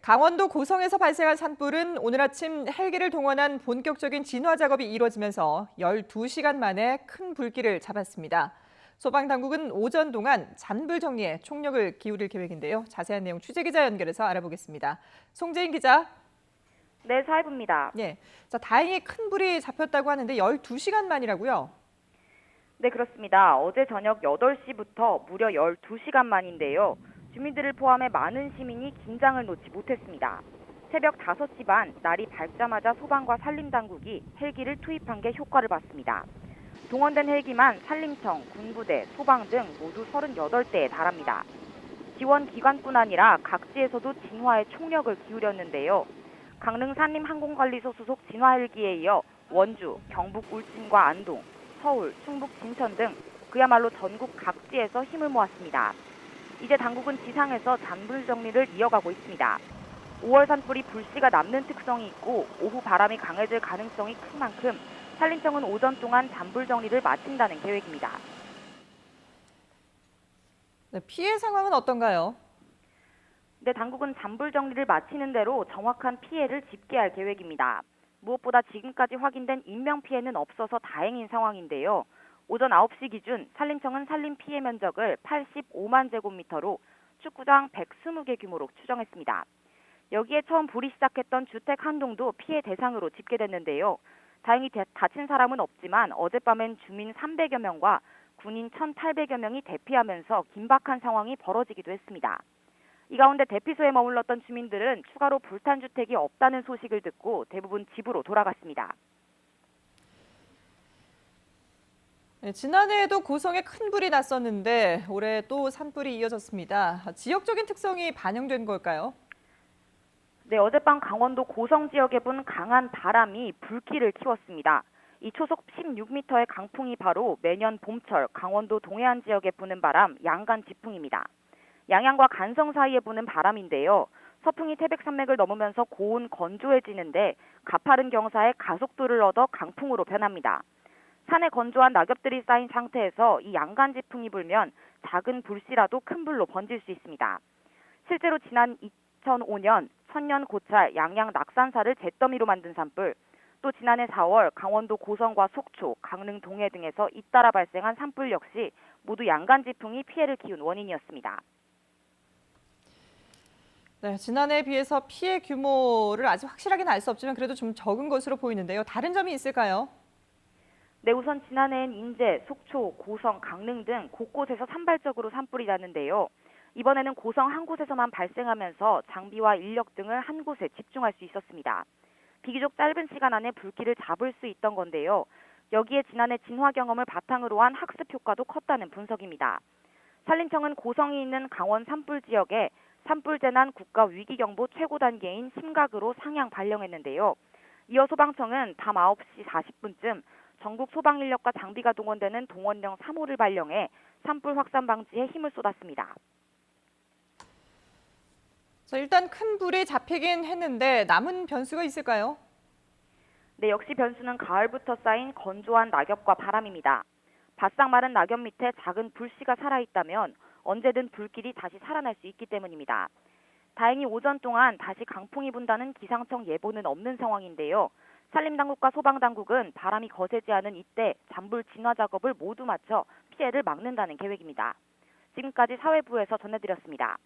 강원도 고성에서 발생한 산불은 오늘 아침 헬기를 동원한 본격적인 진화 작업이 이루어지면서 12시간 만에 큰 불길을 잡았습니다. 소방당국은 오전 동안 잔불 정리에 총력을 기울일 계획인데요. 자세한 내용 취재기자 연결해서 알아보겠습니다. 송재인 기자. 네, 사회부입니다. 예, 다행히 큰 불이 잡혔다고 하는데 12시간 만이라고요? 네, 그렇습니다. 어제 저녁 8시부터 무려 12시간 만인데요. 주민들을 포함해 많은 시민이 긴장을 놓지 못했습니다. 새벽 5시 반 날이 밝자마자 소방과 산림당국이 헬기를 투입한 게 효과를 봤습니다. 동원된 헬기만 산림청, 군부대, 소방 등 모두 38대에 달합니다. 지원 기관뿐 아니라 각지에서도 진화에 총력을 기울였는데요. 강릉 산림항공관리소 소속 진화 헬기에 이어 원주, 경북 울진과 안동, 서울, 충북 진천 등 그야말로 전국 각지에서 힘을 모았습니다. 이제 당국은 지상에서 잔불 정리를 이어가고 있습니다. 5월 산불이 불씨가 남는 특성이 있고 오후 바람이 강해질 가능성이 큰 만큼 산림청은 오전 동안 잔불 정리를 마친다는 계획입니다. 네, 피해 상황은 어떤가요? 네, 당국은 잔불 정리를 마치는 대로 정확한 피해를 집계할 계획입니다. 무엇보다 지금까지 확인된 인명 피해는 없어서 다행인 상황인데요. 오전 9시 기준 산림청은 산림 피해 면적을 85만 제곱미터로 축구장 120개 규모로 추정했습니다. 여기에 처음 불이 시작했던 주택 한 동도 피해 대상으로 집계됐는데요. 다행히 다친 사람은 없지만 어젯밤엔 주민 300여 명과 군인 1,800여 명이 대피하면서 긴박한 상황이 벌어지기도 했습니다. 이 가운데 대피소에 머물렀던 주민들은 추가로 불탄 주택이 없다는 소식을 듣고 대부분 집으로 돌아갔습니다. 네, 지난해에도 고성에 큰 불이 났었는데 올해 또 산불이 이어졌습니다. 지역적인 특성이 반영된 걸까요? 네, 어젯밤 강원도 고성 지역에 분 강한 바람이 불길을 키웠습니다. 이 초속 16m의 강풍이 바로 매년 봄철 강원도 동해안 지역에 부는 바람 양간 지풍입니다. 양양과 간성 사이에 부는 바람인데요. 서풍이 태백산맥을 넘으면서 고온 건조해지는데 가파른 경사에 가속도를 얻어 강풍으로 변합니다. 산에 건조한 낙엽들이 쌓인 상태에서 이 양간 지풍이 불면 작은 불씨라도 큰 불로 번질 수 있습니다. 실제로 지난 2005년 천년 고찰 양양 낙산사를 잿더미로 만든 산불, 또 지난해 4월 강원도 고성과 속초, 강릉 동해 등에서 잇따라 발생한 산불 역시 모두 양간 지풍이 피해를 키운 원인이었습니다. 네, 지난해에 비해서 피해 규모를 아직 확실하게는 알 수 없지만 그래도 좀 적은 것으로 보이는데요. 다른 점이 있을까요? 네, 우선 지난해엔 인제, 속초, 고성, 강릉 등 곳곳에서 산발적으로 산불이 났는데요. 이번에는 고성 한 곳에서만 발생하면서 장비와 인력 등을 한 곳에 집중할 수 있었습니다. 비교적 짧은 시간 안에 불길을 잡을 수 있던 건데요. 여기에 지난해 진화 경험을 바탕으로 한 학습 효과도 컸다는 분석입니다. 산림청은 고성이 있는 강원 산불 지역에 산불재난 국가위기경보 최고 단계인 심각으로 상향 발령했는데요. 이어 소방청은 밤 9시 40분쯤 전국 소방 인력과 장비가 동원되는 동원령 3호를 발령해 산불 확산 방지에 힘을 쏟았습니다. 일단 큰 불이 잡히긴 했는데 남은 변수가 있을까요? 네, 역시 변수는 가을부터 쌓인 건조한 낙엽과 바람입니다. 바싹 마른 낙엽 밑에 작은 불씨가 살아있다면 언제든 불길이 다시 살아날 수 있기 때문입니다. 다행히 오전 동안 다시 강풍이 분다는 기상청 예보는 없는 상황인데요. 산림당국과 소방당국은 바람이 거세지 않은 이때 잔불 진화 작업을 모두 마쳐 피해를 막는다는 계획입니다. 지금까지 사회부에서 전해드렸습니다.